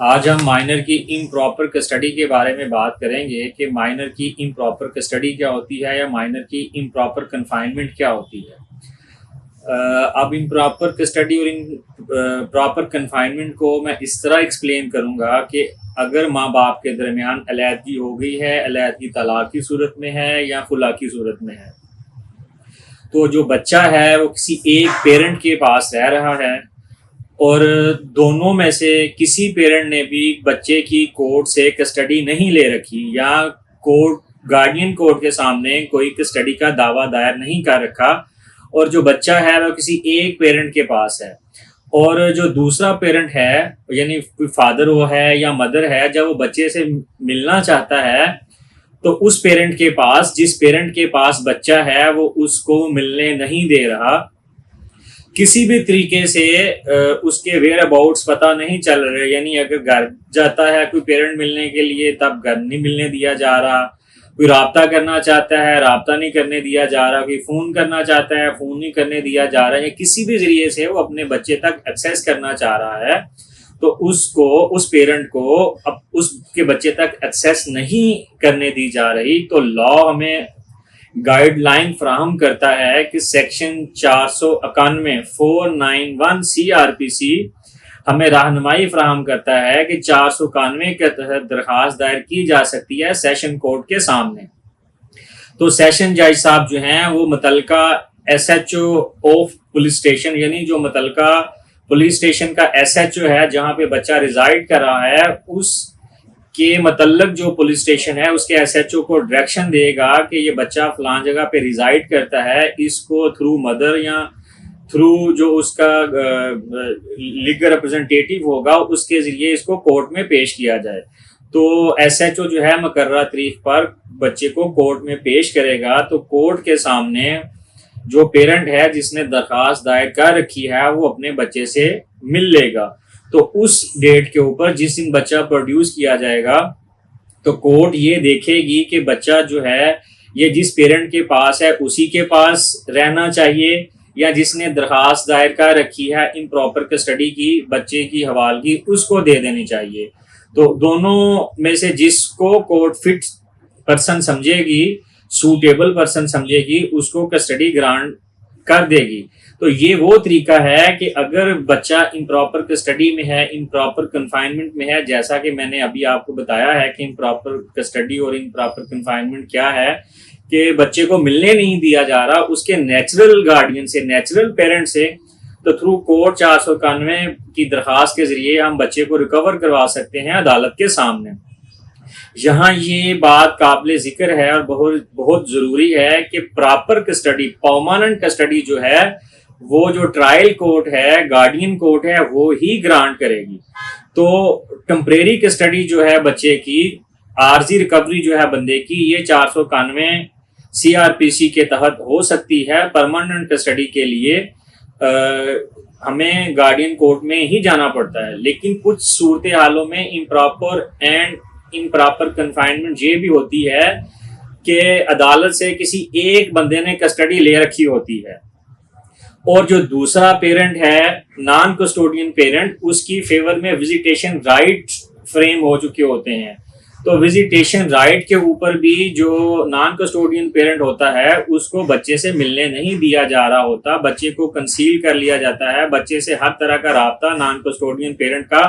आज हम माइनर की इम्प्रॉपर कस्टडी के बारे में बात करेंगे कि माइनर की इम्प्रॉपर कस्टडी क्या होती है या माइनर की इम्प्रॉपर कन्फाइनमेंट क्या होती है। अब इम्प्रॉपर कस्टडी और प्रॉपर कन्फाइनमेंट को मैं इस तरह एक्सप्लेन करूँगा कि अगर माँ बाप के दरमियान अलहदगी हो गई है, अलहदगी तलाक की सूरत में है या खुला की सूरत में है, तो जो बच्चा है वो किसी एक पेरेंट के पास रह रहा है और दोनों में से किसी पेरेंट ने भी बच्चे की कोर्ट से कस्टडी नहीं ले रखी या कोर्ट गार्डियन कोर्ट के सामने कोई कस्टडी का दावा दायर नहीं कर रखा और जो बच्चा है वो किसी एक पेरेंट के पास है और जो दूसरा पेरेंट है यानी कोई फादर वो है या मदर है, जब वो बच्चे से मिलना चाहता है तो उस पेरेंट के पास, जिस पेरेंट के पास बच्चा है, वो उसको मिलने नहीं दे रहा। किसी भी तरीके से उसके वेयर अबाउट्स पता नहीं चल रहे, यानी अगर घर जाता है कोई पेरेंट मिलने के लिए तब घर नहीं मिलने दिया जा रहा, कोई राब्ता करना चाहता है राब्ता नहीं करने दिया जा रहा, कोई फ़ोन करना चाहता है फ़ोन नहीं करने दिया जा रहा, या किसी भी ज़रिए से वो अपने बच्चे तक एक्सेस करना चाह रहा है तो उसको, उस पेरेंट को अब उसके बच्चे तक एक्सेस नहीं करने दी जा रही, तो लॉ हमें गाइडलाइन फ्राहम करता है कि सेक्शन 491 491 CRPC हमें रहनुमाई फ्राहम करता है कि 491 के तहत दरखास्त दायर की जा सकती है सेशन कोर्ट के सामने। तो सेशन जज साहब जो हैं वो मुतलका SHO ऑफ पुलिस स्टेशन, यानी जो मुतलका पुलिस स्टेशन का SHO है जहां पे बच्चा रिजाइड कर रहा है, उस के मतलब जो पुलिस स्टेशन है उसके SHO को डायरेक्शन देगा कि ये बच्चा फलां जगह पे रिजाइड करता है, इसको थ्रू मदर या थ्रू जो उसका लीगल रिप्रेजेंटेटिव होगा उसके जरिए इसको कोर्ट में पेश किया जाए। तो SHO जो है मुकर्रर तारीख पर बच्चे को कोर्ट में पेश करेगा, तो कोर्ट के सामने जो पेरेंट है जिसने दरखास्त दायर कर रखी है वो अपने बच्चे से मिल लेगा। तो उस डेट के ऊपर जिस दिन बच्चा प्रोड्यूस किया जाएगा तो कोर्ट ये देखेगी कि बच्चा जो है ये जिस पेरेंट के पास है उसी के पास रहना चाहिए या जिसने दरखास्त दायर कर रखी है इम्प्रॉपर कस्टडी की बच्चे की हवालगी उसको दे देनी चाहिए। तो दोनों में से जिसको कोर्ट फिट पर्सन समझेगी, सूटेबल पर्सन समझेगी, उसको कस्टडी ग्रांट कर देगी। तो ये वो तरीका है कि अगर बच्चा इम्प्रॉपर कस्टडी में है, इम्प्रॉपर कन्फाइनमेंट में है, जैसा कि मैंने अभी आपको बताया है कि इम्प्रॉपर कस्टडी और इम्प्रॉपर कन्फाइनमेंट क्या है, कि बच्चे को मिलने नहीं दिया जा रहा उसके नेचुरल गार्डियन से, नेचुरल पेरेंट से, तो थ्रू कोर्ट 491 की दरखास्त के जरिए हम बच्चे को रिकवर करवा सकते हैं अदालत के सामने। यहाँ ये बात काबिल जिक्र है और बहुत बहुत ज़रूरी है कि प्रॉपर कस्टडी, परमानेंट कस्टडी जो है वो जो ट्रायल कोर्ट है, गार्डियन कोर्ट है, वो ही ग्रांट करेगी। तो टेम्परेरी कस्टडी जो है बच्चे की, आर्जी रिकवरी जो है बंदे की, ये 491 CRPC के तहत हो सकती है। परमानेंट कस्टडी के लिए हमें गार्डियन कोर्ट में ही जाना पड़ता है, लेकिन कुछ सूरत हालों में इम्प्रॉपर एंड इम्प्रॉपर कन्फाइनमेंट ये भी होती है कि अदालत से किसी एक बंदे ने कस्टडी ले रखी होती है और जो दूसरा पेरेंट है, नॉन कस्टोडियन पेरेंट, उसकी फेवर में विजिटेशन राइट फ्रेम हो चुके होते हैं। तो विजिटेशन राइट के ऊपर भी जो नॉन कस्टोडियन पेरेंट होता है उसको बच्चे से मिलने नहीं दिया जा रहा होता, बच्चे को कंसील कर लिया जाता है, बच्चे से हर तरह का राब्ता नॉन कस्टोडियन पेरेंट का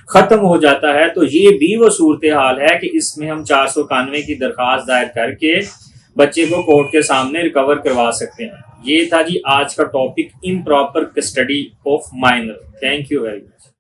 खत्म हो जाता है। तो ये भी वो सूरत हाल है कि इसमें हम 491 की दरखास्त दायर करके बच्चे को कोर्ट के सामने रिकवर करवा सकते हैं। ये था जी आज का topic, improper custody of minor. Thank you very much.